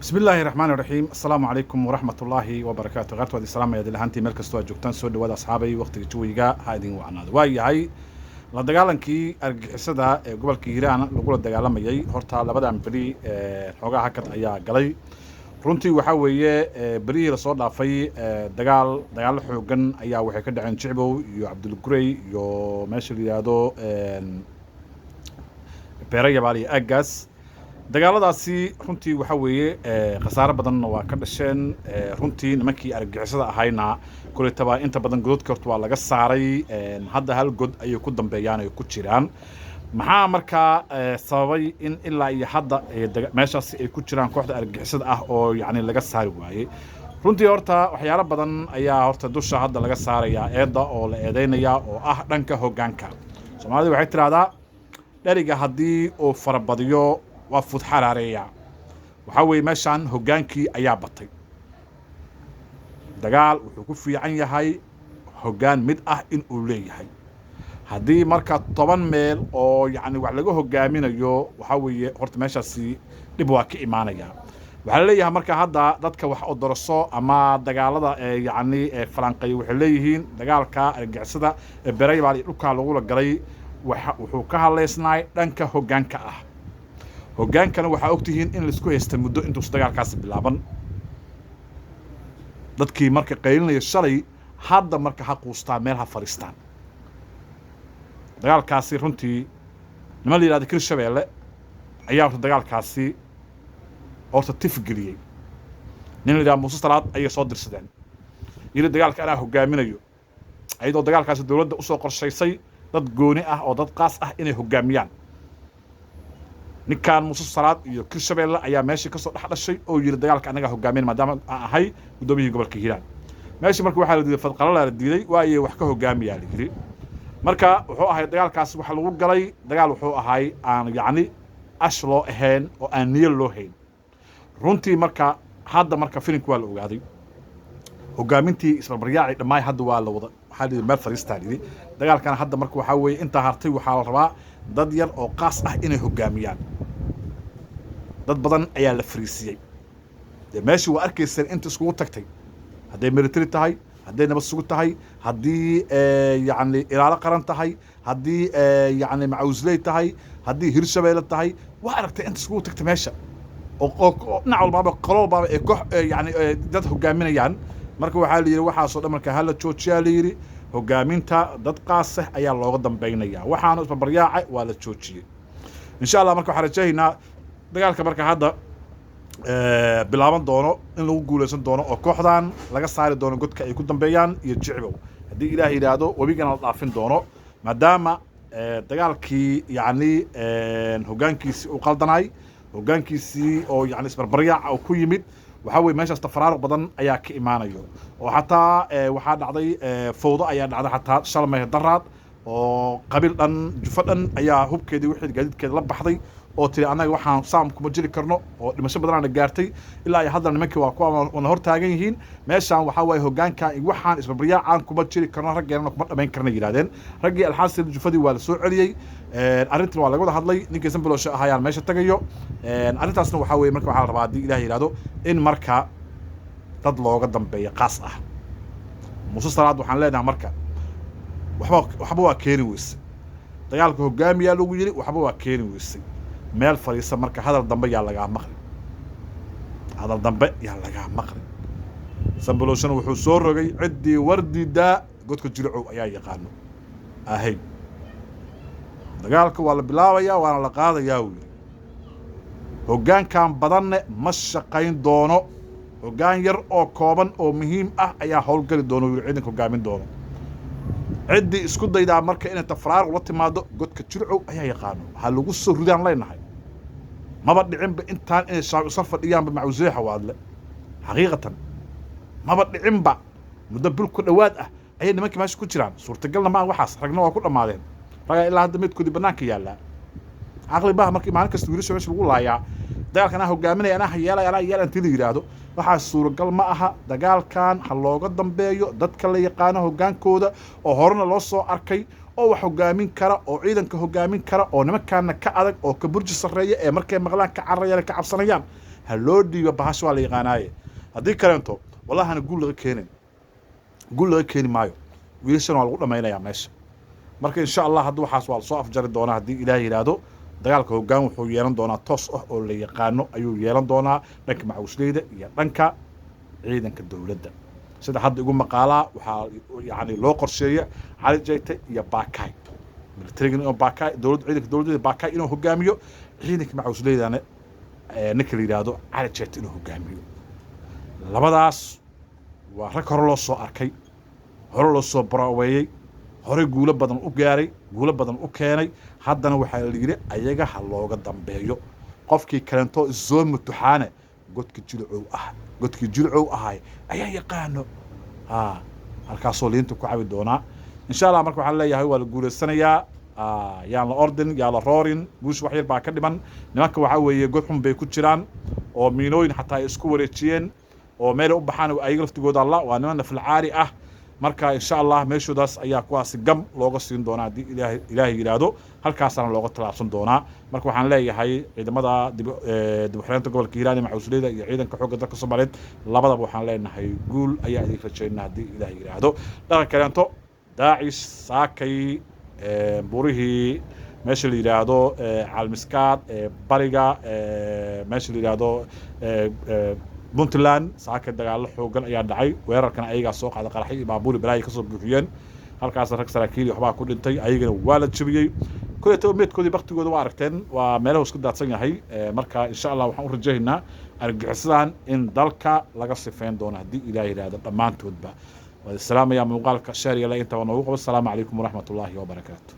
بسم الله الرحمن الرحيم. السلام عليكم ورحمة الله وبركاته. غيرت ودي السلام يا دلهانتي ملك استوى جوجتان سود ودا أصحابي وقت جويجا هايدين وعناد واي la dagaalankii argixisada ee gobolka Hiiraan lagu dagaalamayay horta labadan bari xogaha hakad ayaa galay runtii waxa weeye bari la soo dhaafay dagaal xoogan ayaa waxay ka dhaceen Jicbow iyo Cabdul Gurey iyo meesha la yiraahdo Beeraya Bali Agas dagaaladaasi runtii waxa weeye khasaare badan waa ka dhasheen runtii nimankii argixisada ahayna kuleetaba inta badan godadka horta waa laga saaray hadda hal god ay ku dambeeyaan ay ku jiraan maxaa markaa sababay in ilaa iyo hadda meeshaas ay ku jiraan kooxda argixisada ah oo yacni laga saari waayay runtii horta waxyaalo badan ayaa horta dusha hadda laga saaraya eedda oo la eedeynaya oo ah dhanka hoggaanka Soomaalidu waxay tiraahdaa dhariga haddii uu farabadiyo waa fud xaraareeya waxa weeye meeshan hoggaankii ayaa batay dagaal wuxuu ku fiican yahay hoggaan mid ah in uu leeyahay haddii marka 10 meel oo yacni wax laga hoggaaminayo waxa weeye horta meeshaasi dhib waa ka imaanaya waxaa leeyahay marka hadda dadka wax u daraso ama dagaalada yacni falanqay waxay leeyihiin dagaalka argixisada Beeraya Bali dhulka lagu la galay wuxuu ka hadlaysnaa dhanka hoggaanka ah hoggaankana waxaa ogtihiin in la isku haysta muddo intuu dagaalkaasi bilaaban dadkii marka qaylinaya shalay hadda marka ha quustaa meel ha fariistaan dagaalkaasi runtii nima la yiraahdo Hirshabeelle ayaa horta dagaalkaasi horta tifgeliyay nin la yiraahdo Muuse Salaad ayay soo dirsadeen ila dagaalka anaa hoggaaminayo ayadoo dagaalkaasi dawladda u soo qorshaysay dad gooni ah oo dad qaas ah inay hoggaamiyaan ninkaan Muuse Salaad iyo Hirshabeelle ayaa meeshii ka soo dhaxdhashay oo yiri dagaalka anaga hoggaamin maadaama aan ahay gudoomiyihii gobolka Hiiraan meeshii markii waxa la diiday fadqalala la diiday waayay wax ka hoggaamiyaa la yiri marka wuxuu ahay dagaalkaas waxa lagu galay dagaal wuxuu ahay aan yacni ash loo ahayn oo aan niyad loo hayn runtii marka hadda marka filimku waa la ogaaday hoggaamintii isbarbaryaaci dhammaay hadda waa la wada waxa la meel fariistaanidi dagaalkan hadda marka waxa weeye inta hartay waxa la rabaa dad yar oo qaas ah inay hoggaamiyaan dad badan ayaa la fariisiyay meeshii waa arkayseen inta iskugu tagtay hadday military tahay hadday nabad sugu tahay haddii yacni ilaalo qaran tahay haddii yacni macawsley tahay haddii Hirshabeelle tahay waa aragtay inta iskugu tagtay meesha oo dhinac walbaaba qaloobaaba ee koox yacni dad hoggaaminayaan marka waxaa la yiri waxaasoo dhan marka hala joojiyaa la yiri hoggaaminta dad qaas ah ayaa looga dambeynaya waxaanu isbarbaryaaca waa la joojiyay insha Allah marka waxaan rajaynaynaa dagaalka marka hadda bilaaban doono in lagu guuleysan doono oo kooxdan laga saari doono godka ay ku dambeeyaan iyo Jicbow haddii Ilaahay yiraahdo wabigana la dhaafin doono maadaama dagaalkii yacni hoggaankiisii uu qaldanay hoggaankiisii oo yacni isbarbaryaaca ku yimid waxa weeye meeshaas tafaraarq badan ayaa ka imaanayo oo xataa waxaa dhacday fowdo ayaa dhacday xataa shalmay daraad oo qabiil dhan jufa dhan ayaa hubkeedii wixii gaadiidkeeda la baxday oo tiri anaga waxaan saam kuma jiri karno oo dhimasho badan aan gaartay ilaa ay hadda nimankii waa kuwa wana hor taagan yihiin meeshaan waxa weeye hoggaanka waxaan isbarbaryaacan kuma jiri karno raggeena kuma dhameyn karna yiraahdeen raggii alxaasil jufadii waa la soo celiyay arrintan waa laga wada hadlay ninkii sanbiloosha ahayaan meesha tagayo arrintaasna waxa weeye marka waxaa la rabaa haddii Ilaahay yiraahdo in marka dad looga dambeeyo qaas ah Muuse Salaad waxaan leenahay marka waxba waa keeni weysay dagaalka hoggaamiyaa lagu yiri waxba waa keeni weysay meel fariisa marka hadal dambe yaa laga maqlay sanbalooshana wuxuu soo rogay ciddii wardida godka Jilcow ayaa yaqaano ahay dagaalka waa la bilaabayaa waana la qaadayaa wiil hoggaankan badanne ma shaqayn doono hoggaan yar oo kooban oo muhiim ah ayaa howlgali doono wiil ciidanka hoggaamin doono ciddii isku daydaa marka inay tafraar ula timaado godka Jilcow ayaa yaqaano waxa lagu soo ridaan leenahay maba dhicinba intaan inay shaac u fadhiyaanba macawsee xawaadle xaqiiqatan maba dhicinba muddo bil ku dhawaad ah ayay nimankii meesha ku jiraan suurtagalna ma waxaas ragna waa ku dhammaadeen raga ilaa hadda midkoodii bannaanka yaallaa caqli baa markii maalin kasta wiilasha meesha lagu laayaa dagaalkan hoggaaminaya anaa yeelay intii la yiraahdo waxaa suuragal ma aha dagaalkan ha looga dambeeyo dadka la yaqaano hoggaankooda oo horena loo soo arkay oo wax hoggaamin kara oo ciidanka hoggaamin kara oo nimankaana ka adag oo ka burji sarreeya ee markay maqlaan ka cararayaan ka cabsanayaan هلو دي بحش ولا يقاناي هدي كلامته والله أنا قول لك كيني مايو ويشان ولا قول ما ينا يا ماشي marka insha Allah hadduu waxaas waa soo afjari doonaa haddii ilaahay yiraahdo dagaalka hoggaan wuxuu yeelan doonaa toos ah oo la yaqaano ayuu yeelan doonaa dhanka macawisleyda iyo dhanka ciidanka dowladda sida hadda igu maqaalaa waxaa yani loo qorsheeya cali jayte iyo baakaay militariga inuu baakaay ciidanka dowladda baakaay inuu hogaamiyo ciidanka macawisleydana ninka la yiraahdo cali jayte inuu hogaamiyo labadaas waa rag hore loo soo arkay hore loo soo baraaweeyey hore guulo badan u gaaray guulo badan u keenay haddana waxaa la yiri ayaga ha looga dambeeyo qofkii kalento soo mutuxaane godkii jilcow ahay ayaa yaqaano halkaasoo liinta ku cabi doonaa insha Allah marka waxaan leeyahay waa la guuleysanayaa yaan la ordin yaa la roorin guush wax yar baa ka dhiman nimanka waxaa weeye god xun bay ku jiraan oo miinooyin xataa ay isku wareejiyeen oo meel u baxaan ayaga laftigooda Allah waa niman nafal caari ah marka insha Allah meeshoodaas ayaa kuwaasi gam looga siin doonaa haddii ilaahay yiraahdo halkaasana looga talaabsan doonaa marka waxaan leeyahay ciidamada dib u xiraynta gobolka Hiiraan ee macawisleyda iyo ciidanka xoogga dalka Soomaaliyeed labadaba waxaan leenahay guul ayaa idin rajaynaa haddii ilaahay yiraahdo dhanka kaleento daacish saakay burihii meesha la yiraahdo calmiskaad bariga meesha la yiraahdo puntland saaka dagaalo xoogan ayaa dhacay weerarkan ayaga soo qaaday qaraxay baabuur balaay ka soo buuxiyeen halkaas rag saraakiil waxba ku dhintay ayagana waa la jabiyay kuleeto meedkoodii waqtigooda waa aragteen waa meelaha isku daadsan yahay marka insha Allah waxaan u rajaynaynaa argagixisadan in dalka laga sifeyn doono haddii ilaahay yiraahdo dhammaantoodba waa salaam ya muuqaalka shaariya la inta waa noogu qabo assalaamu calaykum waraxmatullaahi wabarakaatuh